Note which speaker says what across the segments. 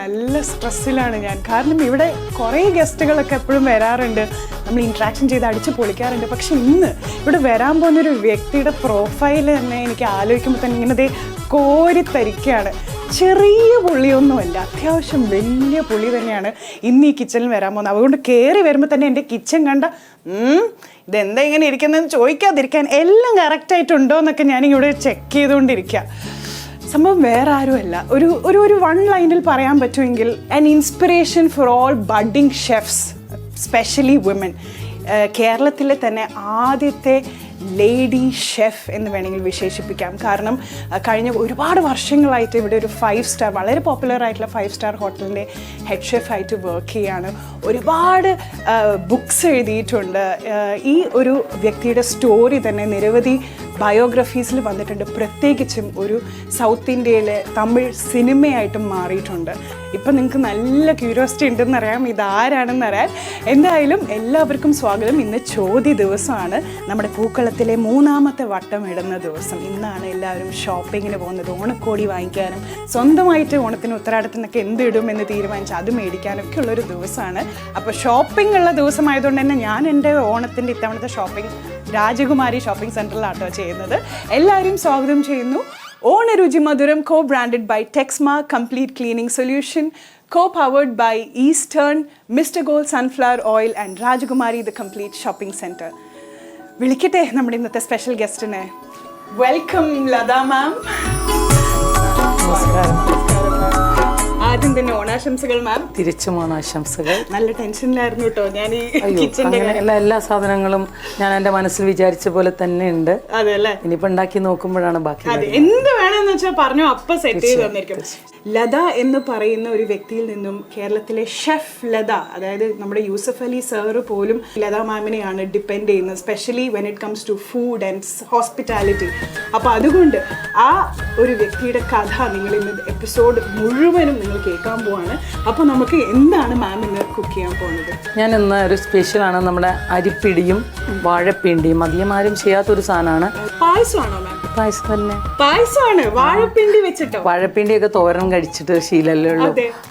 Speaker 1: നല്ല സ്ട്രെസ്സിലാണ് ഞാൻ. കാരണം ഇവിടെ കുറേ ഗസ്റ്റുകളൊക്കെ എപ്പോഴും വരാറുണ്ട്, നമ്മൾ ഇൻട്രാക്ഷൻ ചെയ്ത് അടിച്ച് പൊളിക്കാറുണ്ട്. പക്ഷെ ഇന്ന് ഇവിടെ വരാൻ പോകുന്നൊരു വ്യക്തിയുടെ പ്രൊഫൈൽ തന്നെ എനിക്ക് ആലോചിക്കുമ്പോൾ തന്നെ ഇങ്ങനെ കോരിത്തരിക്കുകയാണ്. ചെറിയ പുള്ളിയൊന്നുമല്ല, അത്യാവശ്യം വലിയ പുള്ളി തന്നെയാണ് ഇന്ന് ഈ കിച്ചണിൽ വരാൻ പോകുന്നത്. അതുകൊണ്ട് കയറി വരുമ്പോൾ തന്നെ എൻ്റെ കിച്ചൺ കണ്ട ഇതെന്താ ഇങ്ങനെ ഇരിക്കുന്നതെന്ന് ചോദിക്കാതിരിക്കാൻ എല്ലാം കറക്റ്റായിട്ടുണ്ടോ എന്നൊക്കെ ഞാനിവിടെ ചെക്ക് ചെയ്തുകൊണ്ടിരിക്കുക. സംഭവം വേറെ ആരുമല്ല, ഒരു വൺ ലൈനിൽ പറയാൻ പറ്റുമെങ്കിൽ an inspiration for all budding chefs, specially women. കേരളത്തിലെ തന്നെ ആദ്യത്തെ ലേഡി ഷെഫ് എന്ന് വേണമെങ്കിൽ വിശേഷിപ്പിക്കാം. കാരണം കഴിഞ്ഞ ഒരുപാട് വർഷങ്ങളായിട്ട് ഇവിടെ ഒരു 5 സ്റ്റാർ, വളരെ പോപ്പുലർ ആയിട്ടുള്ള 5 സ്റ്റാർ ഹോട്ടലിൻ്റെ ഹെഡ് ഷെഫായിട്ട് വർക്ക് ചെയ്യുകയാണ്. ഒരുപാട് ബുക്സ് എഴുതിയിട്ടുണ്ട്. ഈ ഒരു വ്യക്തിയുടെ സ്റ്റോറി തന്നെ നിരവധി ബയോഗ്രഫീസിൽ വന്നിട്ടുണ്ട്. പ്രത്യേകിച്ചും ഒരു സൗത്ത് ഇന്ത്യയിലെ തമിഴ് സിനിമയായിട്ടും മാറിയിട്ടുണ്ട്. ഇപ്പം നിങ്ങൾക്ക് നല്ല ക്യൂരിയോസിറ്റി ഉണ്ടെന്നറിയാം ഇതാരാണെന്നറിയാൻ. എന്തായാലും എല്ലാവർക്കും സ്വാഗതം. ഇന്ന് ചോദ്യ ദിവസമാണ്, നമ്മുടെ പൂക്കളത്തിലെ 3ാമത്തെ വട്ടം ഇടുന്ന ദിവസം. ഇന്നാണ് എല്ലാവരും ഷോപ്പിങ്ങിന് പോകുന്നത്, ഓണക്കോടി വാങ്ങിക്കാനും സ്വന്തമായിട്ട് ഓണത്തിന് ഉത്തരാടത്തിനൊക്കെ എന്തിടും എന്ന് തീരുമാനിച്ച് അത് മേടിക്കാനൊക്കെ ഉള്ളൊരു ദിവസമാണ്. അപ്പോൾ ഷോപ്പിംഗ് ഉള്ള ദിവസമായതുകൊണ്ട് തന്നെ ഞാൻ എൻ്റെ ഓണത്തിൻ്റെ ഇത്തവണത്തെ ഷോപ്പിംഗ് രാജകുമാരി ഷോപ്പിംഗ് സെൻറ്ററിലാട്ടോ ചെയ്യുന്നത്. എല്ലാവരും സ്വാഗതം ചെയ്യുന്നു. ഓണരുചി മധുരം co-branded by Texma Complete Cleaning Solution, co-powered by Eastern, Mr. Gold Sunflower Oil and Rajakumari the Complete Shopping Center. വിളിക്കട്ടെ നമ്മുടെ ഇന്നത്തെ സ്പെഷ്യൽ ഗസ്റ്റിനെ. വെൽക്കം ലത മാം. ആദ്യം തന്നെ ഓണാശംസകൾ മാം.
Speaker 2: തിരിച്ചും ഓണാശംസകൾ.
Speaker 1: നല്ല ടെൻഷനിലായിരുന്നു കേട്ടോ ഞാൻ. ഈ കിച്ചന്റെ
Speaker 2: എല്ലാ സാധനങ്ങളും ഞാൻ എൻ്റെ മനസ്സിൽ വിചാരിച്ച പോലെ തന്നെ ഉണ്ട്.
Speaker 1: അതെ അല്ലേ,
Speaker 2: ഇനിയിപ്പോ ഉണ്ടാക്കി നോക്കുമ്പോഴാണ് ബാക്കി.
Speaker 1: അതെ, എന്ത് വേണമെന്ന് വെച്ചാൽ പറഞ്ഞു അപ്പൊ സെറ്റ് ചെയ്ത് തന്നിരിക്കും. ലത എന്ന് പറയുന്ന ഒരു വ്യക്തിയിൽ നിന്നും കേരളത്തിലെ ഷെഫ് ലത, അതായത് നമ്മുടെ യൂസഫ് അലി സാറ് പോലും ലത മാമിനെയാണ് ഡിപ്പെൻഡ് ചെയ്യുന്നത്, specially when it comes to food and hospitality. അപ്പോൾ അതുകൊണ്ട് ആ ഒരു വ്യക്തിയുടെ കഥ നിങ്ങൾ ഇന്ന് എപ്പിസോഡ് മുഴുവനും നിങ്ങൾ കേൾക്കാൻ പോവാണ്. അപ്പോൾ നമുക്ക് എന്താണ് മാം ഇന്ന് കുക്ക് ചെയ്യാൻ പോകുന്നത്?
Speaker 2: ഞാൻ ഇന്ന് ഒരു സ്പെഷ്യലാണ്, നമ്മുടെ അരിപ്പിടിയും വാഴപ്പിണ്ടിയും. അധികം ആരും ചെയ്യാത്തൊരു സാധനമാണ്.
Speaker 1: പായസമാണോ മാം?
Speaker 2: പായസം തന്നെ.
Speaker 1: പായസമാണ്, വാഴപ്പിണ്ടി വെച്ചിട്ടോ?
Speaker 2: വാഴപ്പിണ്ടിയൊക്കെ തോരൻ കഴിച്ചിട്ട് ശീലല്ലേ ഉള്ളൂ,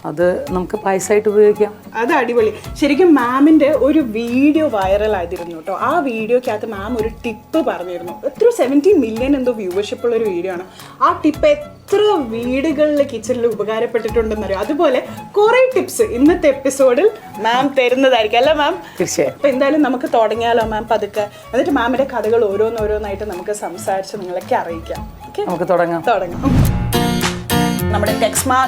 Speaker 2: അത് നമുക്ക് പായസമായിട്ട് ഉപയോഗിക്കാം.
Speaker 1: അത് അടിപൊളി. ശരിക്കും മാമിന്റെ ഒരു വീഡിയോ വൈറൽ ആയിരുന്നു കേട്ടോ. ആ വീഡിയോക്കകത്ത് മാം ഒരു ടിപ്പ് പറഞ്ഞിരുന്നു. എത്ര 17 മില്യൺ എന്തോ വ്യൂവർഷിപ്പ് ഉള്ള ഒരു വീഡിയോ ആണ്. ആ ടിപ്പ് എത്ര വീടുകളിൽ കിച്ചണിൽ ഉപകാരപ്പെട്ടിട്ടുണ്ടെന്നറിയോ. അതുപോലെ കുറെ ടിപ്സ് ഇന്നത്തെ എപ്പിസോഡിൽ മാം തരുന്നതായിരിക്കും അല്ലേ മാം?
Speaker 2: തീർച്ചയായും.
Speaker 1: അപ്പൊ എന്തായാലും നമുക്ക് തുടങ്ങിയാലോ മാം പതുക്കെ. എന്നിട്ട് മാമിന്റെ കഥകൾ ഓരോന്നോരോന്നായിട്ട് നമുക്ക് സംസാരിച്ച് നിങ്ങളൊക്കെ അറിയിക്കാം.
Speaker 2: നമുക്ക് തുടങ്ങാം. നമ്മുടെ
Speaker 1: ടെക്സ്മാ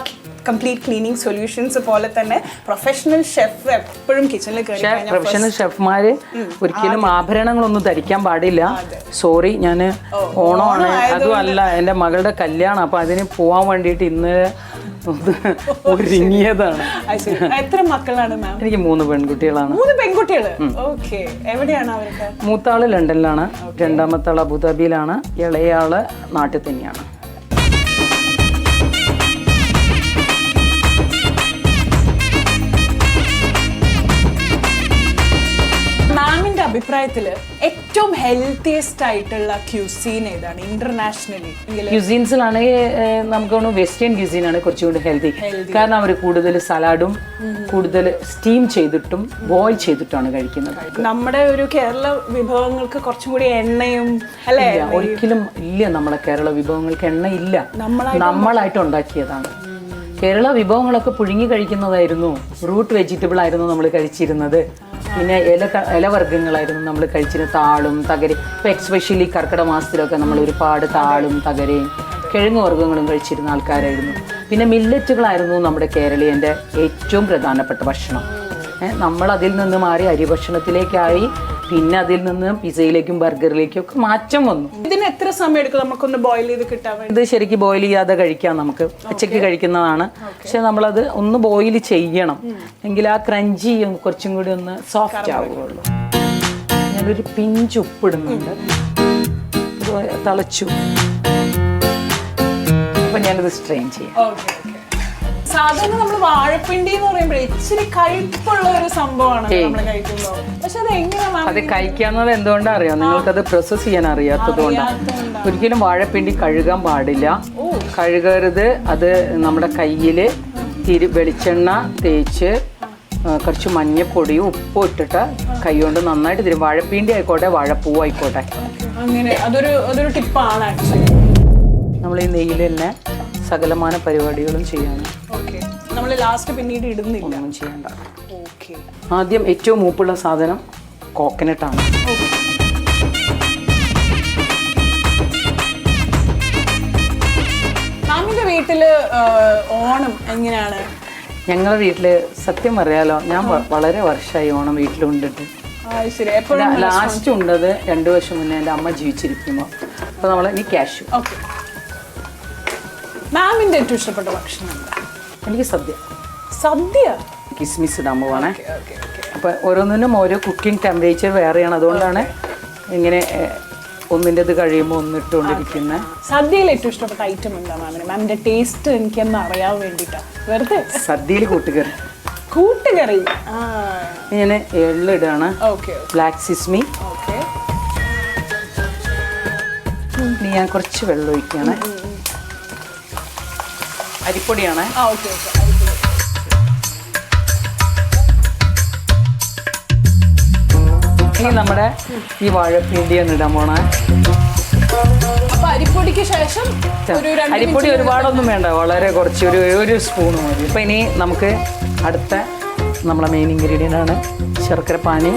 Speaker 1: കംപ്ലീറ്റ് ക്ലീനിങ് സൊല്യൂഷൻസ് പോലെ തന്നെ പ്രൊഫഷണൽ ഷെഫ് എപ്പോഴും കിച്ചണിൽ കയറി.
Speaker 2: പ്രൊഫഷണൽ ഷെഫ്മാര് ഒരിക്കലും ആഭരണങ്ങളൊന്നും ധരിക്കാൻ പാടില്ല. സോറി, ഞാൻ ഓണമാണ്, അതുമല്ല എൻ്റെ മകളുടെ കല്യാണം, അപ്പൊ അതിന് പോവാൻ വേണ്ടിയിട്ട് ഇന്ന് ഒരുങ്ങിയതാണ്.
Speaker 1: എത്ര മക്കളാണ് മാം?
Speaker 2: എനിക്ക് 3 പെൺകുട്ടികളാണ്.
Speaker 1: 3 പെൺകുട്ടികൾ. ഓക്കെ, എവിടെയാണ് അവർക്ക്?
Speaker 2: മൂത്താള് ലണ്ടനിലാണ്, രണ്ടാമത്തെ ആള് അബുദാബിയിലാണ്, ഇളയാള് നാട്ടിൽ തന്നെയാണ്.
Speaker 1: മാമിന്റെ അഭിപ്രായത്തില് ഏറ്റവും ഹെൽത്തിയസ്റ്റ് ആയിട്ടുള്ള ക്യൂസീൻ ഏതാണ് ഇന്റർനാഷണലി?
Speaker 2: ക്യൂസീൻസിലാണെങ്കിൽ നമുക്ക് വെസ്റ്റേൺ ക്യൂസീനാണ് കുറച്ചുകൂടി ഹെൽത്തി. കാരണം അവർ കൂടുതൽ സലാഡും കൂടുതൽ സ്റ്റീം ചെയ്തിട്ടും ബോയിൽ ചെയ്തിട്ടാണ് കഴിക്കുന്നത്.
Speaker 1: നമ്മുടെ ഒരു കേരള വിഭവങ്ങൾക്ക് കുറച്ചും കൂടി എണ്ണയും അല്ലേ?
Speaker 2: ഒരിക്കലും ഇല്ല, നമ്മളെ കേരള വിഭവങ്ങൾക്ക് എണ്ണ ഇല്ല, നമ്മളായിട്ട് ഉണ്ടാക്കിയതാണ്. കേരള വിഭവങ്ങളൊക്കെ പുഴുങ്ങി കഴിക്കുന്നതായിരുന്നു, റൂട്ട് വെജിറ്റബിൾ ആയിരുന്നു നമ്മൾ കഴിച്ചിരുന്നത്. പിന്നെ ഇലവർഗ്ഗങ്ങളായിരുന്നു നമ്മൾ കഴിച്ചിരുന്നത്, താളും തകരയും. ഇപ്പം എക്സ്പെഷ്യലി കർക്കിടക മാസത്തിലൊക്കെ നമ്മൾ ഒരുപാട് താളും തകരയും കിഴങ്ങ് വർഗ്ഗങ്ങളും കഴിച്ചിരുന്ന ആൾക്കാരായിരുന്നു. പിന്നെ മില്ലറ്റുകളായിരുന്നു നമ്മുടെ കേരളീയൻ്റെ ഏറ്റവും പ്രധാനപ്പെട്ട ഭക്ഷണം. നമ്മൾ അതിൽ നിന്ന് മാറി അരി ഭക്ഷണത്തിലേക്കായി, പിന്നെ അതിൽ നിന്ന് പിസയിലേക്കും ബർഗറിലേക്കും ഒക്കെ മാറ്റം വന്നു.
Speaker 1: ഇതിന് എത്ര സമയം എടുക്കും നമുക്കൊന്ന് ബോയിൽ ചെയ്ത് കിട്ടാൻ വേണ്ടി?
Speaker 2: ഇത് ശരിക്കും ബോയിൽ ചെയ്യാതെ കഴിക്കാം, നമുക്ക് ഉച്ചയ്ക്ക് കഴിക്കുന്നതാണ്. പക്ഷെ നമ്മളത് ഒന്ന് ബോയിൽ ചെയ്യണം, എങ്കിൽ ആ ക്രഞ്ചി കുറച്ചും കൂടി ഒന്ന് സോഫ്റ്റ് ആവുകയുള്ളൂ. ഞാനൊരു പിഞ്ച് ഉപ്പിടുന്നുണ്ട്, തിളച്ചു. അപ്പം ഞാനിത് സ്ട്രെയിൻ ചെയ്യാം.
Speaker 1: സാധാരണ നമ്മൾ വാഴപ്പിണ്ടി എന്ന് പറയുമ്പോൾ ഇച്ചിരി കയ്പുള്ള ഒരു സംഭവമാണ് നമ്മൾ കഴിക്കുമ്പോൾ. പക്ഷെ അത് എങ്ങനെയാണ്
Speaker 2: അത് കഴിക്കാന്നത് എന്തുകൊണ്ടാ അറിയാം? നിങ്ങൾക്കത് പ്രോസസ് ചെയ്യാൻ അറിയാത്തത് കൊണ്ടാണ്. ഒരിക്കലും വാഴപ്പിണ്ടി കഴുകാൻ പാടില്ല, കഴുകരുത്. അത് നമ്മുടെ കയ്യിൽ വെളിച്ചെണ്ണ തേച്ച് കുറച്ച് മഞ്ഞപ്പൊടിയും ഉപ്പും ഇട്ടിട്ട് കൈ കൊണ്ട് നന്നായിട്ട് തിരും. വാഴപ്പീണ്ടി ആയിക്കോട്ടെ വാഴപ്പൂവ് ആയിക്കോട്ടെ.
Speaker 1: അങ്ങനെ അതൊരു ടിപ്പാണ് ആക്ച്വലി.
Speaker 2: നമ്മൾ ഈ നെയ്യിൽ തന്നെ സകലമാന പരിപാടികളും ചെയ്യണം.
Speaker 1: ഓക്കെ, നമ്മൾ ലാസ്റ്റ് പിന്നീട് ഇടുന്നില്ല,
Speaker 2: ഒന്നും ചെയ്യണ്ട.
Speaker 1: ഓക്കെ.
Speaker 2: ആദ്യം ഏറ്റവും മൂപ്പുള്ള സാധനം കോക്കനട്ടാണ്.
Speaker 1: മാമിന്റെ വീട്ടില് ഓണം എങ്ങനെയാണ്?
Speaker 2: ഞങ്ങളുടെ വീട്ടില് സത്യം പറയാലോ, ഞാൻ വളരെ വർഷമായി ഓണം വീട്ടിലുണ്ടിട്ട്. ലാസ്റ്റ് ഉണ്ടത് 2 വർഷം മുന്നേ എൻ്റെ അമ്മ ജീവിച്ചിരിക്കുമ്പോൾ. അപ്പോൾ നമ്മൾ ഇനി ക്യാഷ്.
Speaker 1: ഓക്കെ. മാമിന്റെ ഏറ്റവും ഇഷ്ടപ്പെട്ട ഭക്ഷണം എന്താ?
Speaker 2: എനിക്ക് സദ്യ.
Speaker 1: സദ്യ
Speaker 2: കിസ്മിസ് ഇടാൻ പോവാണേ. അപ്പോൾ ഓരോന്നിനും ഓരോ കുക്കിംഗ് ടെമ്പറേച്ചർ വേറെയാണ്. അതുകൊണ്ടാണ് ഇങ്ങനെ ഒന്നിൻ്റെത് കഴിയുമ്പോൾ ഒന്നിട്ടുകൊണ്ടിരിക്കുന്നത്.
Speaker 1: സദ്യയിൽ ഏറ്റവും ഇഷ്ടപ്പെട്ട ഐറ്റം എന്താ മാമിന്? മാമിന്റെ ടേസ്റ്റ് എനിക്കൊന്ന് അറിയാൻ വേണ്ടിയിട്ടാണ്. വെറുതെ
Speaker 2: സദ്യയിൽ കൂട്ടുകറി.
Speaker 1: കൂട്ടുകറി
Speaker 2: ഞാൻ എള്ളിടാണ്. ബ്ലാക്ക് സിസ്മി. ഇനി ഞാൻ കുറച്ച് വെള്ളം ഒഴിക്കുകയാണ്. അരിപ്പൊടിയാണ്. ഇനി നമ്മുടെ ഈ വാഴപ്പിണ്ടിയാണ് ഇടാൻ പോണേ.
Speaker 1: അരിപ്പൊടിക്ക് ശേഷം
Speaker 2: അരിപ്പൊടി ഒരുപാടൊന്നും വേണ്ട, വളരെ കുറച്ച്, ഒരു സ്പൂൺ മതി. അപ്പം ഇനി നമുക്ക് അടുത്ത നമ്മളെ മെയിൻ ഇൻഗ്രീഡിയൻ്റ് ആണ് ശർക്കര പാനി.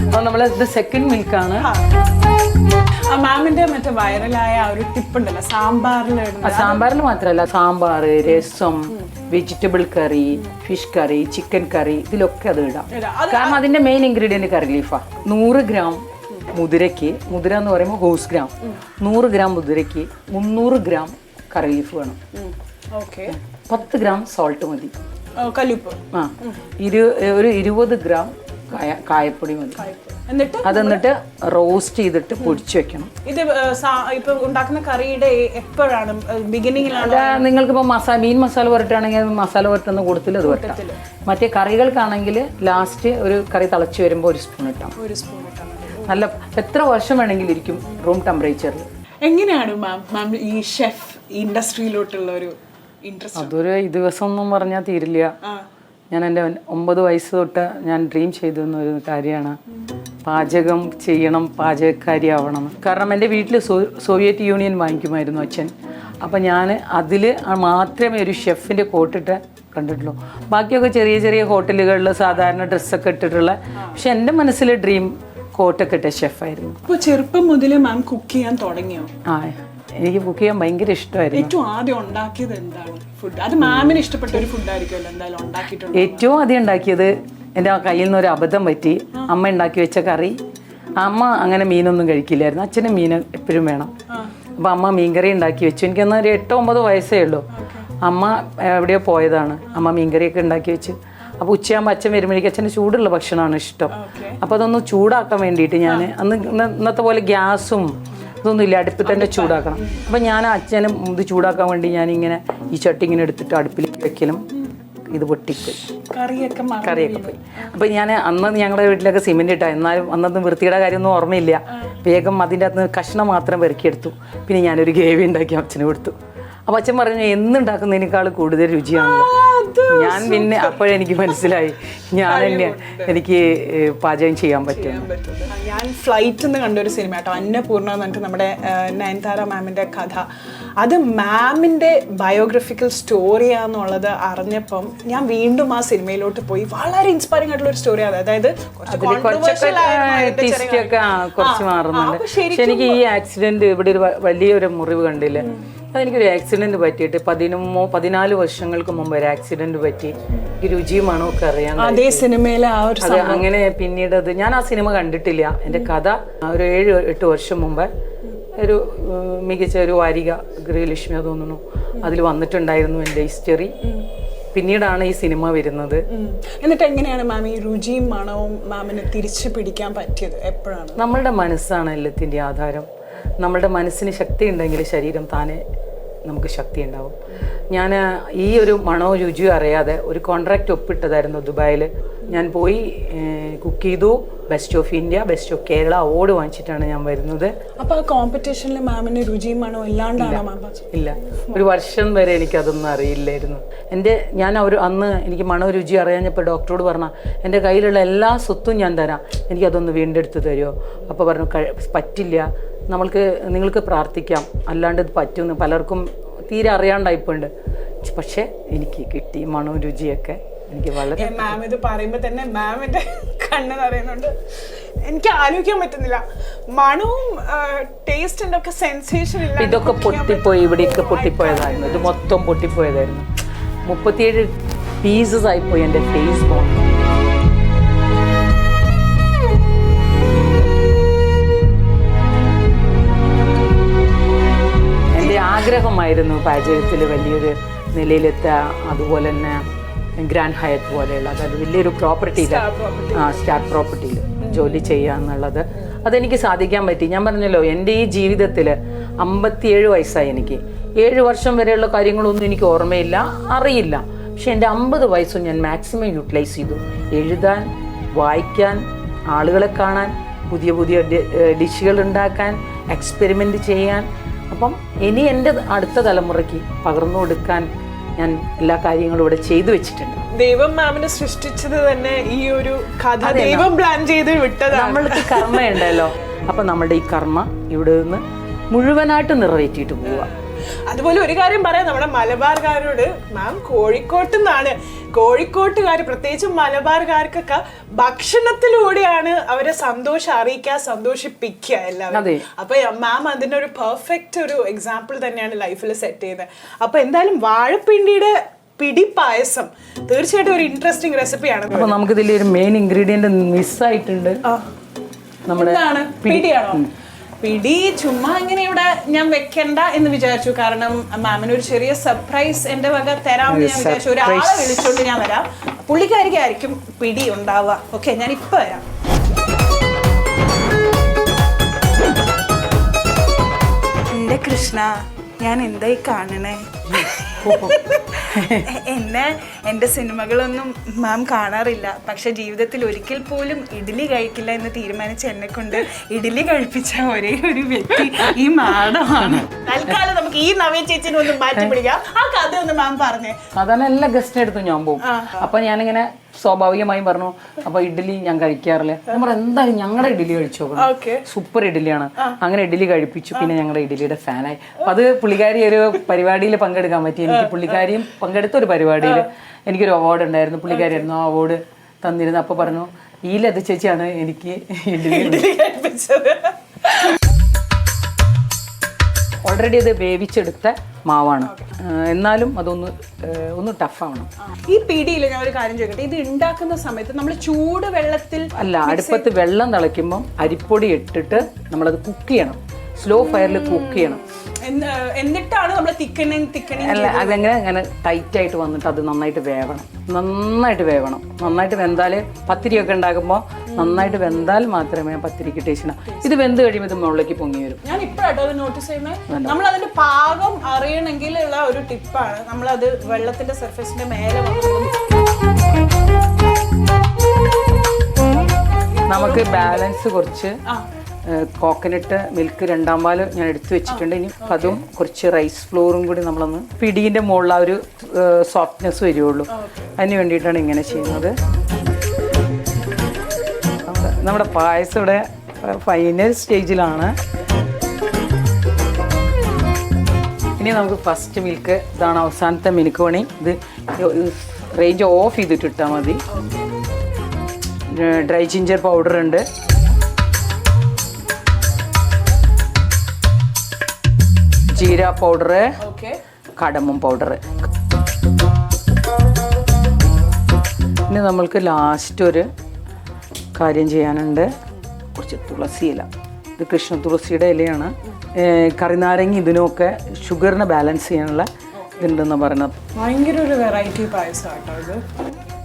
Speaker 2: അപ്പോൾ നമ്മൾ ഇത് സെക്കൻഡ് മിൽക്കാണ്.
Speaker 1: മാമിന്റെ മറ്റേ വൈറലായ ഒരു ടിപ്പ് ഉണ്ടല്ലോ
Speaker 2: സാമ്പാറിൽ മാത്രമല്ല, sambar, rasam, vegetable curry, fish curry, chicken curry, ഇതിലൊക്കെ അത് ഇടാം. കാരണം അതിന്റെ മെയിൻ ഇൻഗ്രീഡിയൻറ്റ് കറി ലീഫാ. 100 ഗ്രാം മുതിരയ്ക്ക്, മുതിര എന്ന് പറയുമ്പോൾ ഹോസ് ഗ്രാം, 100 ഗ്രാം മുതിരയ്ക്ക് 300 ഗ്രാം കറി ലീഫ് വേണം. 10 ഗ്രാം സോൾട്ട് മതി. ഒരു 20 ഗ്രാം കായപ്പൊടി മതി. എന്നിട്ട് റോസ്റ്റ് ചെയ്തിട്ട് പൊടിച്ചു വെക്കണം.
Speaker 1: ഇത് ഇപ്പൊ ഉണ്ടാക്കുന്ന കറിയുടെ എപ്പോഴാണ്? ബിഗിനിങ്ങിലാണ്?
Speaker 2: നിങ്ങൾക്കിപ്പോ മീൻ മസാല പുരട്ടാണെങ്കിൽ മസാല പുരട്ടുന്ന കൂട്ടത്തിൽ അത് പുരട്ടാം. മറ്റേ കറികൾക്കാണെങ്കിൽ ലാസ്റ്റ് ഒരു കറി തിളച്ച് വരുമ്പോൾ 1 സ്പൂൺ ഇട്ടാം. നല്ല എത്ര വർഷം വേണമെങ്കിലും ഇരിക്കും റൂം ടെമ്പറേച്ചറിൽ.
Speaker 1: എങ്ങനെയാണ് മാം ഈ ഷെഫ് ഇൻഡസ്ട്രിയിലോട്ടുള്ള ഒരു ഇൻട്രസ്റ്റ്?
Speaker 2: അതൊരു ദിവസം ഒന്നും പറഞ്ഞാൽ തീരില്ല. ഞാൻ എൻ്റെ 9 വയസ്സ് തൊട്ട് ഞാൻ ഡ്രീം ചെയ്തിരുന്ന ഒരു കാര്യമാണ് പാചകം ചെയ്യണം, പാചകക്കാരിയാവണം. കാരണം എൻ്റെ വീട്ടിൽ സോവിയറ്റ് യൂണിയൻ വാങ്ങിക്കുമായിരുന്നു അച്ഛൻ. അപ്പം ഞാൻ അതിൽ മാത്രമേ ഒരു ഷെഫിൻ്റെ കോട്ടിട്ട് കണ്ടിട്ടുള്ളൂ. ബാക്കിയൊക്കെ ചെറിയ ചെറിയ ഹോട്ടലുകളിൽ സാധാരണ ഡ്രസ്സൊക്കെ ഇട്ടിട്ടുള്ള. പക്ഷെ എൻ്റെ മനസ്സിൽ ഡ്രീം കോട്ടൊക്കെ ഇട്ട ഷെഫായിരുന്നു.
Speaker 1: അപ്പോൾ ചെറുപ്പം മുതൽ മാം കുക്ക് ചെയ്യാൻ തുടങ്ങിയോ?
Speaker 2: എനിക്ക് കുക്ക് ചെയ്യാൻ ഭയങ്കര ഇഷ്ടമായിരുന്നു.
Speaker 1: ഏറ്റവും ആദ്യം ഉണ്ടാക്കിയത് എന്താണ് ഫുഡ്? അത് മാമിന് ഇഷ്ടപ്പെട്ട ഒരു ഫുഡ് ആയിരിക്കുമല്ലോ എന്തായാലും ഉണ്ടാക്കിയിട്ടുണ്ട്.
Speaker 2: ഏറ്റവും ആദ്യം ഉണ്ടാക്കിയത് എൻ്റെ കയ്യിൽ നിന്ന് ഒരു അബദ്ധം പറ്റി. അമ്മ ഉണ്ടാക്കി വെച്ച കറി, അമ്മ അങ്ങനെ മീനൊന്നും കഴിക്കില്ലായിരുന്നു, അച്ഛനും മീൻ എപ്പോഴും വേണം. അപ്പോൾ അമ്മ മീൻകറി ഉണ്ടാക്കി വെച്ചു. എനിക്കൊന്ന് ഒരു 8-9 വയസ്സേ ഉള്ളൂ. അമ്മ എവിടെയോ പോയതാണ്, അമ്മ മീൻകറിയൊക്കെ ഉണ്ടാക്കി വെച്ച്. അപ്പോൾ ഉച്ചയാകുമ്പോൾ അച്ഛൻ വരുമ്പോഴേക്കും അച്ഛന് ചൂടുള്ള ഭക്ഷണമാണ് ഇഷ്ടം. അപ്പോൾ അതൊന്ന് ചൂടാക്കാൻ വേണ്ടിയിട്ട് ഞാൻ ഇന്നത്തെ പോലെ ഗ്യാസും ഇതൊന്നുമില്ല, അടുപ്പിൽ തന്നെ ചൂടാക്കണം. അപ്പം ഞാൻ അച്ഛനും ഇത് ചൂടാക്കാൻ വേണ്ടി ഞാനിങ്ങനെ ഈ ചട്ടി ഇങ്ങനെ എടുത്തിട്ട് അടുപ്പിൽ വെക്കലും ഇത് പൊട്ടിപ്പോയി, കറിയൊക്കെ പോയി. അപ്പം ഞാൻ അന്ന് ഞങ്ങളുടെ വീട്ടിലൊക്കെ സിമെൻ്റ് ഇട്ടാൽ, എന്നാലും അന്നൊന്നും വൃത്തിയുടെ കാര്യമൊന്നും ഓർമ്മയില്ല. വേഗം അതിൻ്റെ അകത്ത് കഷ്ണം മാത്രം പെറുക്കിയെടുത്തു. പിന്നെ ഞാനൊരു ഗ്രേവി ഉണ്ടാക്കി അച്ഛന് കൊടുത്തു. അപ്പോൾ അച്ഛൻ പറഞ്ഞു എന്നുണ്ടാക്കുന്നതിനേക്കാൾ കൂടുതൽ രുചിയാണല്ലോ. ഞാൻ പിന്നെ അപ്പോഴെനിക്ക് മനസ്സിലായി എനിക്ക് പാചകം ചെയ്യാൻ പറ്റും.
Speaker 1: ഞാൻ ഫ്ലൈറ്റിൽ നിന്ന് കണ്ടൊരു സിനിമ കേട്ടോ, അന്നപൂർണ എന്ന് പറഞ്ഞിട്ട് നമ്മുടെ നയൻതാര മാമിൻ്റെ കഥ. അത് മാമിൻ്റെ ബയോഗ്രഫിക്കൽ സ്റ്റോറിയാന്നുള്ളത് അറിഞ്ഞപ്പം ഞാൻ വീണ്ടും ആ സിനിമയിലോട്ട് പോയി. വളരെ ഇൻസ്പയറിംഗ് ആയിട്ടുള്ള ഒരു സ്റ്റോറിയാണ്. അതായത്
Speaker 2: കുറച്ച് മാറുന്നുണ്ട്. പക്ഷെ എനിക്ക് ഈ ആക്സിഡന്റ്, ഇവിടെ ഒരു വലിയൊരു മുറിവ് കണ്ടില്ലേ, അതെനിക്കൊരു ആക്സിഡന്റ് പറ്റിയിട്ട് 14 വർഷങ്ങൾക്ക് മുമ്പ് ഒരു ആക്സിഡന്റ് പറ്റി. ഈ രുചിയും മണമൊക്കെ അറിയാൻ
Speaker 1: അതേ സിനിമയിലെ
Speaker 2: അത് അങ്ങനെ. പിന്നീട് അത് ഞാൻ ആ സിനിമ കണ്ടിട്ടില്ല. എൻ്റെ കഥ ഒരു 7-8 വർഷം മുമ്പ് ഒരു മികച്ച ഒരു വാരിക ഗൃഹലക്ഷ്മി തോന്നുന്നു അതിൽ വന്നിട്ടുണ്ടായിരുന്നു എൻ്റെ ഹിസ്റ്ററി. പിന്നീടാണ് ഈ സിനിമ വരുന്നത്.
Speaker 1: എന്നിട്ട് എങ്ങനെയാണ് മാം ഈ രുചിയും മണവും മാമിന് തിരിച്ചു പിടിക്കാൻ പറ്റിയത്? എപ്പോഴാണ്?
Speaker 2: നമ്മളുടെ മനസ്സാണ് എല്ലാത്തിൻ്റെ ആധാരം. നമ്മളുടെ മനസ്സിന് ശക്തി ഉണ്ടെങ്കിൽ ശരീരം താനെ നമുക്ക് ശക്തി ഉണ്ടാവും. ഞാൻ ഈ ഒരു മണവും രുചിയും അറിയാതെ ഒരു കോൺട്രാക്റ്റ് ഒപ്പിട്ടതായിരുന്നു ദുബായിൽ. ഞാൻ പോയി കുക്ക് ചെയ്തു. Best of India, best of Kerala award വാങ്ങിച്ചിട്ടാണ് ഞാൻ വരുന്നത്.
Speaker 1: അപ്പോൾ ആ കോമ്പറ്റീഷനിൽ മാമിന് രുചിയും മണോ ഇല്ലാണ്ടാണോ മാം?
Speaker 2: ഇല്ല, ഒരു വർഷം വരെ എനിക്കതൊന്നും അറിയില്ലായിരുന്നു. ഞാൻ അന്ന് എനിക്ക് മണോ രുചി അറിയാഞ്ഞപ്പോൾ ഡോക്ടറോട് പറഞ്ഞാൽ എൻ്റെ കയ്യിലുള്ള എല്ലാ സ്വത്തും ഞാൻ തരാം, എനിക്കതൊന്ന് വീണ്ടെടുത്ത് തരുമോ? അപ്പോൾ പറഞ്ഞു പറ്റില്ല, നിങ്ങൾക്ക് പ്രാർത്ഥിക്കാം, അല്ലാണ്ട് ഇത് പറ്റുമെന്ന് പലർക്കും തീരെ അറിയാണ്ടായിപ്പോണ്ട്. പക്ഷേ എനിക്ക് കിട്ടി മണോ രുചിയൊക്കെ. എനിക്ക് വളരെ
Speaker 1: മാം ഇത് പറയുമ്പോൾ തന്നെ മാമിൻ്റെ കണ്ണ് നിറയുന്നുണ്ട്. എനിക്ക് ആലോചിക്കാൻ പറ്റുന്നില്ല. മണവും ടേസ്റ്റിൻ്റെ ഒക്കെ സെൻസേഷൻ ഇല്ല.
Speaker 2: ഇതൊക്കെ പൊട്ടിപ്പോയി, ഇവിടെയൊക്കെ പൊട്ടിപ്പോയതായിരുന്നു. ഇത് മൊത്തം പൊട്ടിപ്പോയതായിരുന്നു. 37 പീസസ് ആയിപ്പോയി എൻ്റെ ഫേസ് ബോൺ. എൻ്റെ ആഗ്രഹമായിരുന്നു പാചകത്തിൽ വലിയൊരു നിലയിലെത്തുക. അതുപോലെ തന്നെ ഗ്രാൻഡ് ഹയത്ത് പോലെയുള്ള, അതായത് വലിയൊരു പ്രോപ്പർട്ടിയിൽ, സ്റ്റാർ പ്രോപ്പർട്ടിയിൽ ജോലി ചെയ്യുക എന്നുള്ളത് അതെനിക്ക് സാധിക്കാൻ പറ്റി. ഞാൻ പറഞ്ഞല്ലോ, എൻ്റെ ഈ ജീവിതത്തിൽ 57 വയസ്സായി. എനിക്ക് 7 വർഷം വരെയുള്ള കാര്യങ്ങളൊന്നും എനിക്ക് ഓർമ്മയില്ല, അറിയില്ല. പക്ഷെ എൻ്റെ 50 വയസ്സും ഞാൻ മാക്സിമം യൂട്ടിലൈസ് ചെയ്തു. എഴുതാൻ, വായിക്കാൻ, ആളുകളെ കാണാൻ, പുതിയ പുതിയ ഡിഷുകൾ ഉണ്ടാക്കാൻ, എക്സ്പെരിമെൻ്റ് ചെയ്യാൻ. അപ്പം ഇനി എൻ്റെ അടുത്ത തലമുറയ്ക്ക് പകർന്നു കൊടുക്കാൻ ഞാൻ എല്ലാ കാര്യങ്ങളും ഇവിടെ ചെയ്തു വെച്ചിട്ടുണ്ട്.
Speaker 1: ദൈവം മാമിനെ സൃഷ്ടിച്ചത് തന്നെ ഈ ഒരു കഥ ദൈവം പ്ലാൻ ചെയ്ത് വിട്ടതാണ്.
Speaker 2: നമ്മൾക്ക് കർമ്മ ഉണ്ടല്ലോ, അപ്പൊ നമ്മളുടെ ഈ കർമ്മ ഇവിടെ നിന്ന് മുഴുവനായിട്ട് നിറവേറ്റിയിട്ട് പോവുക.
Speaker 1: അതുപോലെ ഒരു കാര്യം പറയാം, നമ്മുടെ മലബാർകാരോട്, മാം കോഴിക്കോട്ട് നിന്നാണ്. കോഴിക്കോട്ടുകാർ പ്രത്യേകിച്ചും മലബാർകാർക്കൊക്കെ ഭക്ഷണത്തിലൂടെയാണ് അവരെ സന്തോഷം അറിയിക്കുക, സന്തോഷിപ്പിക്കുക എല്ലാവരും. അപ്പൊ മാം അതിന്റെ ഒരു പെർഫെക്റ്റ് ഒരു എക്സാമ്പിൾ തന്നെയാണ് ലൈഫിൽ സെറ്റ് ചെയ്തത്. അപ്പൊ എന്തായാലും വാഴപ്പിണ്ടിയുടെ പിടി പായസം തീർച്ചയായിട്ടും ഒരു ഇൻട്രസ്റ്റിംഗ് റെസിപ്പിയാണ്.
Speaker 2: അപ്പൊ നമുക്കിതിൽ ഒരു മെയിൻ ഇൻഗ്രീഡിയന്റ് മിസ്സായിട്ടുണ്ട്. നമ്മുടെ
Speaker 1: പിടിയാണോ? പിടി ചുമ്മാ ഇങ്ങനെ ഇവിടെ ഞാൻ വെക്കണ്ട എന്ന് വിചാരിച്ചു. കാരണം മാമിന് ഒരു ചെറിയ സർപ്രൈസ് എന്റെ വക തരാമെന്ന് ഞാൻ വിചാരിച്ചു. ഒരാളെ വിളിച്ചോണ്ട് ഞാൻ വരാം. പുള്ളിക്കാരിക്കായിരിക്കും പിടി ഉണ്ടാവുക. ഓക്കെ, ഞാൻ ഇപ്പൊ വരാം. എന്റെ കൃഷ്ണ, ഞാൻ എന്തായി കാണണേ? എൻ്റെ സിനിമകളൊന്നും മാം കാണാറില്ല. പക്ഷെ ജീവിതത്തിൽ ഒരിക്കൽ പോലും ഇഡ്ഡലി കഴിക്കില്ല എന്ന് തീരുമാനിച്ച എന്നെ കൊണ്ട് ഇഡ്ഡലി കഴിപ്പിച്ച ഒരേ ഒരു വ്യക്തി ഈ മാഡമാണ്. തൽക്കാലം നമുക്ക് ഈ നവ്യ ചേച്ചിനെ ഒന്ന് മാറ്റി പിടിക്കാം. ആ കഥ ഒന്ന് മാം പറഞ്ഞേ.
Speaker 2: സാധാരണ എല്ലാ ഗസ്റ്റിനെ എടുത്തും ഞാൻ പോകും. അപ്പൊ ഞാനിങ്ങനെ സ്വാഭാവികമായും പറഞ്ഞു, അപ്പൊ ഇഡ്ഡലി ഞാൻ കഴിക്കാറില്ല. ഞാൻ പറഞ്ഞു എന്തായാലും ഞങ്ങളുടെ ഇഡ്ഡലി കഴിച്ചു നോക്കണം, സൂപ്പർ ഇഡ്ഡലിയാണ്. അങ്ങനെ ഇഡ്ഡലി കഴിപ്പിച്ചു. പിന്നെ ഞങ്ങളുടെ ഇഡ്ഡലിയുടെ ഫാനായി. അപ്പൊ അത് പുള്ളിക്കാരി ഒരു പരിപാടിയിൽ പങ്കെടുക്കാൻ പറ്റി. എനിക്ക് പുള്ളിക്കാരിയും പങ്കെടുത്ത ഒരു പരിപാടിയിൽ എനിക്കൊരു അവാർഡ് ഉണ്ടായിരുന്നു. പുള്ളിക്കാരിയായിരുന്നു ആ അവാർഡ് തന്നിരുന്നത്. അപ്പൊ പറഞ്ഞു, ഈ ലത ചേച്ചിയാണ് എനിക്ക് ഇഡ്ഡലി കഴിപ്പിച്ചത്. ഓൾറെഡി അത് വേവിച്ചെടുത്ത മാവാണ്, എന്നാലും ഒന്ന് ടഫാണ്.
Speaker 1: ഈ പിടിയിൽ ഞാൻ ഒരു കാര്യം ചോദിക്കട്ടെ, ഇത് ഉണ്ടാക്കുന്ന സമയത്ത് നമ്മൾ ചൂട് വെള്ളത്തിൽ
Speaker 2: അല്ല, അടുപ്പത്ത് വെള്ളം തിളയ്ക്കുമ്പം അരിപ്പൊടി ഇട്ടിട്ട് നമ്മളത് കുക്ക് ചെയ്യണം. സ്ലോ ഫയറിൽ കുക്ക് ചെയ്യണം.
Speaker 1: എന്നിട്ടാണ് നമ്മൾ
Speaker 2: അല്ല, അതെങ്ങനെ അങ്ങനെ ടൈറ്റ് ആയിട്ട് വന്നിട്ട് അത് നന്നായിട്ട് വേവണം. നന്നായിട്ട് വെന്താല് പത്തിരിയൊക്കെ ഉണ്ടാക്കുമ്പോൾ നന്നായിട്ട് വെന്താൽ മാത്രമേ പത്തിരിക്ക് ടേസ്റ്റ്. ഇത് വെന്ത് കഴിയുമ്പോൾ ഇത് മുകളിലേക്ക് പൊങ്ങി വരും.
Speaker 1: ഞാൻ ഇപ്പോഴാട്ടോ അത് നോട്ടീസ് ചെയ്യുന്നത്. നമ്മൾ അതിന്റെ പാകം അറിയണമെങ്കിൽ ഉള്ള ഒരു ടിപ്പാണ്. നമ്മളത് വെള്ളത്തിന്റെ സർഫേസിന്റെ മേലെ
Speaker 2: നമുക്ക് ബാലൻസ് കുറച്ച് കോക്കനട്ട് മിൽക്ക് 2-ാം പാല് ഞാൻ എടുത്തു വെച്ചിട്ടുണ്ട്. ഇനി അതും കുറച്ച് റൈസ് ഫ്ലോറും കൂടി നമ്മളൊന്ന് പിടീൻ്റെ മുകളിൽ ആ ഒരു സോഫ്റ്റ്നെസ് വരുള്ളൂ. അതിന് വേണ്ടിയിട്ടാണ് ഇങ്ങനെ ചെയ്യുന്നത്. നമ്മുടെ പായസം ഇവിടെ ഫൈനൽ സ്റ്റേജിലാണ്. ഇനി നമുക്ക് ഫസ്റ്റ് മിൽക്ക്, ഇതാണ് അവസാനത്തെ മിൽക്ക് പണി. ഇത് റേഞ്ച് ഓഫ് ചെയ്തിട്ട് ഇട്ടാൽ മതി. ഡ്രൈ ജിഞ്ചർ പൗഡർ ഉണ്ട്, ജീര പൗഡർ, കടമ്പം പൗഡർ. ഇനി നമ്മൾക്ക് ലാസ്റ്റ് ഒരു കാര്യം ചെയ്യാനുണ്ട്. കുറച്ച് തുളസി ഇല. ഇത് കൃഷ്ണ തുളസിയുടെ ഇലയാണ്. കറിനാരങ്ങി ഇതിനൊക്കെ ഷുഗറിനെ ബാലൻസ് ചെയ്യാനുള്ള ഇതുണ്ടെന്ന് പറഞ്ഞത്.
Speaker 1: ഭയങ്കര ഒരു വെറൈറ്റി പായസമാട്ടോ ഇത്.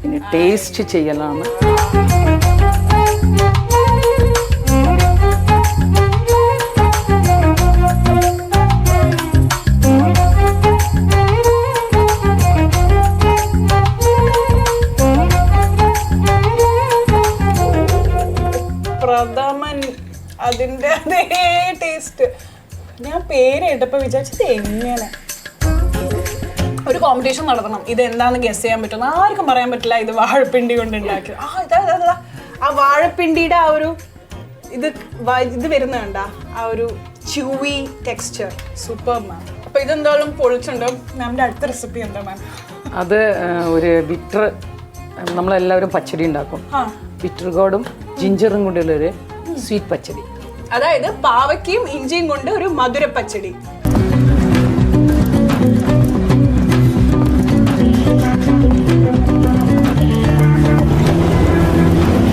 Speaker 2: പിന്നെ ടേസ്റ്റ് ചെയ്യലാണ്.
Speaker 1: ഞാൻ പേര് കേട്ടപ്പോ വിചാരിച്ചത് എങ്ങനെ ഒരു കോമ്പറ്റീഷൻ നടത്തണം, ഇത് എന്താന്ന് ഗസ് ചെയ്യാൻ പറ്റും. ആർക്കും പറയാൻ പറ്റില്ല ഇത് വാഴപ്പിണ്ടി കൊണ്ട് ഉണ്ടാക്കി. ഇതാ ആ വാഴപ്പിണ്ടിയുടെ ആ ഒരു ഇത് വരുന്നുണ്ട, ആ ഒരു ച്യൂവി ടെക്സ്ചർ. സൂപ്പർ മാം. അപ്പൊ ഇതെന്തായാലും പൊളിച്ചുണ്ടോ? നമ്മുടെ അടുത്ത റെസിപ്പി എന്താ മാം?
Speaker 2: അത് ഒരു ബിറ്റർ, നമ്മളെല്ലാവരും പച്ചടി ഉണ്ടാക്കും. ബിറ്റർ ഗോഡും ജിഞ്ചറും കൊണ്ടുള്ളൊരു സ്വീറ്റ് പച്ചടി.
Speaker 1: അതായത് പാവയ്ക്കയും ഇഞ്ചിയും കൊണ്ട് ഒരു മധുര പച്ചടി.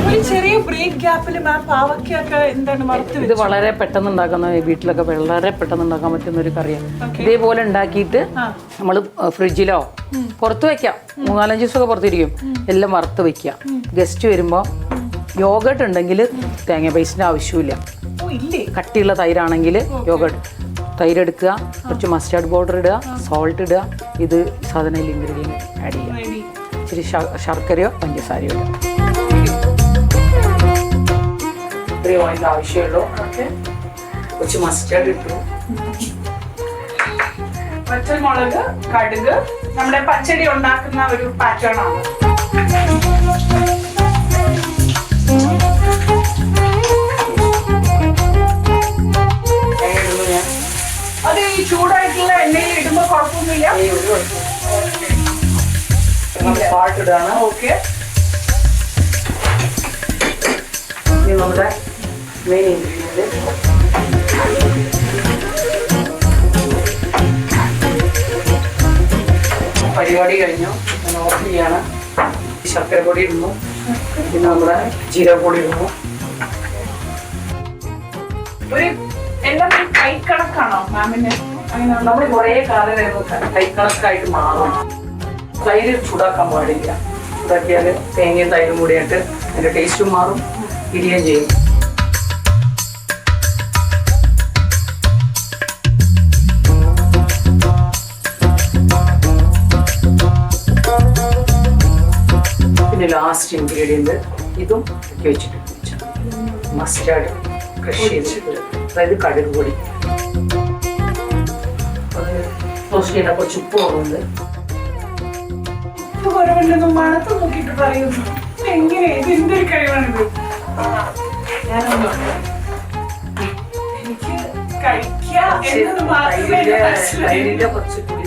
Speaker 1: ഒരു ചെറിയ ബ്രേക്ക് ഗ്യാപ്പിൽ മാം പാവയ്ക്കൊക്കെ എന്താണ് വറുത്ത്?
Speaker 2: ഇത് വളരെ പെട്ടെന്ന് ഉണ്ടാക്കുന്ന, വീട്ടിലൊക്കെ വളരെ പെട്ടെന്ന് ഉണ്ടാക്കാൻ പറ്റുന്ന ഒരു കറിയാണ്. ഇതേപോലെ ഉണ്ടാക്കിയിട്ട് നമ്മൾ ഫ്രിഡ്ജിലോ പുറത്ത് വെക്കാം, 3-4 ദിവസമൊക്കെ പുറത്തിരിക്കും. എല്ലാം വറുത്ത് വെക്കുക. ഗസ്റ്റ് വരുമ്പോൾ യോഗട്ട് ഉണ്ടെങ്കിൽ തേങ്ങ പേസ്റ്റിൻ്റെ ആവശ്യമില്ല. കട്ടിയുള്ള തൈരാണെങ്കിൽ യോഗട്ട് തൈര് എടുക്കുക, കുറച്ച് മസ്റ്റാർഡ് പൗഡർ ഇടുക, സോൾട്ട് ഇടുക, ഇത് സാധനം ഇൻഗ്രീഡിയൻറ്റ് ആഡ് ചെയ്യുക. ഇച്ചിരി ശർക്കരയോ പഞ്ചസാരയോ ഇടുക. ഇത്രയും ഓയിൽ ആവശ്യമുള്ളൂ. കുറച്ച് മസ്റ്റാർഡ് ഇട്ടു,
Speaker 1: പച്ചമുളക്, കടുക്. നമ്മുടെ പച്ചടി ഉണ്ടാക്കുന്ന ഒരു പാറ്റേൺ ആണ്. അത് ഈ ചൂടായിട്ടുള്ള എണ്ണയിൽ ഇടുമ്പോ കുഴപ്പമൊന്നുമില്ല.
Speaker 2: സാൾട്ട് ഇടാണ്.
Speaker 1: ഓക്കെ.
Speaker 2: നമ്മുടെ മെയിൻ ഇൻഗ്രീഡിയൻറ്റ് പരിപാടി കഴിഞ്ഞു. ഞാൻ ഓഫ് ചെയ്യാണ്. ശർക്കര പൊടി ഇടുന്നു, പിന്നെ നമ്മുടെ ജീരകപ്പൊടി ഇടുന്നു.
Speaker 1: ഒരു എല്ലാം കൈ കണക്കാണോ മാമിന്?
Speaker 2: അങ്ങനെ നമ്മൾ കുറേ കാലം കൈക്കണക്കായിട്ട് മാറും. തൈര് ചൂടാക്കാൻ പാടില്ല. ചൂടാക്കിയാൽ തേങ്ങയും തൈരും കൂടിയായിട്ട് അതിൻ്റെ ടേസ്റ്റും മാറും, ഇരിയും ചെയ്യും. പിന്നെ ലാസ്റ്റ് ഇൻഗ്രീഡിയൻറ്റ് ഇതും വെച്ചിട്ട് മസ്റ്റാർഡ് ക്രഷ് ചെയ്തിട്ട്, അതായത് കടുക് പൊടി. അത് ടോസ്റ്റ് ചെയ്യേണ്ട കുറച്ച് ഉപ്പ് കുറവുണ്ട്.
Speaker 1: ഉപ്പ് കുറവുണ്ടെന്ന് മണത്ത് നോക്കിയിട്ട് പറയുന്നു. എങ്ങനെ ഇത് എന്തൊരു കഴിവാണിത്? എനിക്ക് കഴിക്കാം എന്നത് മാത്രമേ
Speaker 2: തൈരിന്റെ കുറച്ച് കൂടി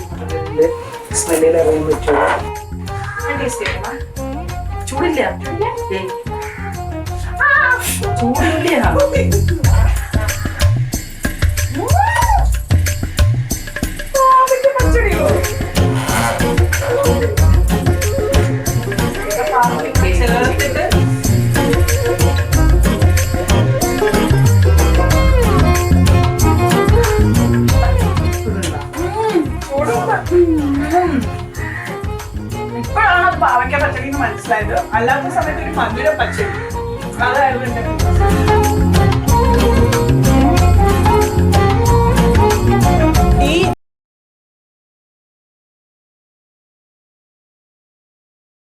Speaker 2: സ്മെല്ലിൽ ഇറങ്ങി വെച്ചോളൂ. ചൂടില്ല, ചൂടില്ല.
Speaker 1: പച്ചടിയോ ചേർത്തിട്ട് ഇപ്പോഴാണ് അത് പാവയ്ക്ക പച്ചടി എന്ന് മനസ്സിലായത്. അല്ലാത്ത സമയത്ത് ഒരു മധുര പച്ചടി അതായിരുന്നു എന്റെ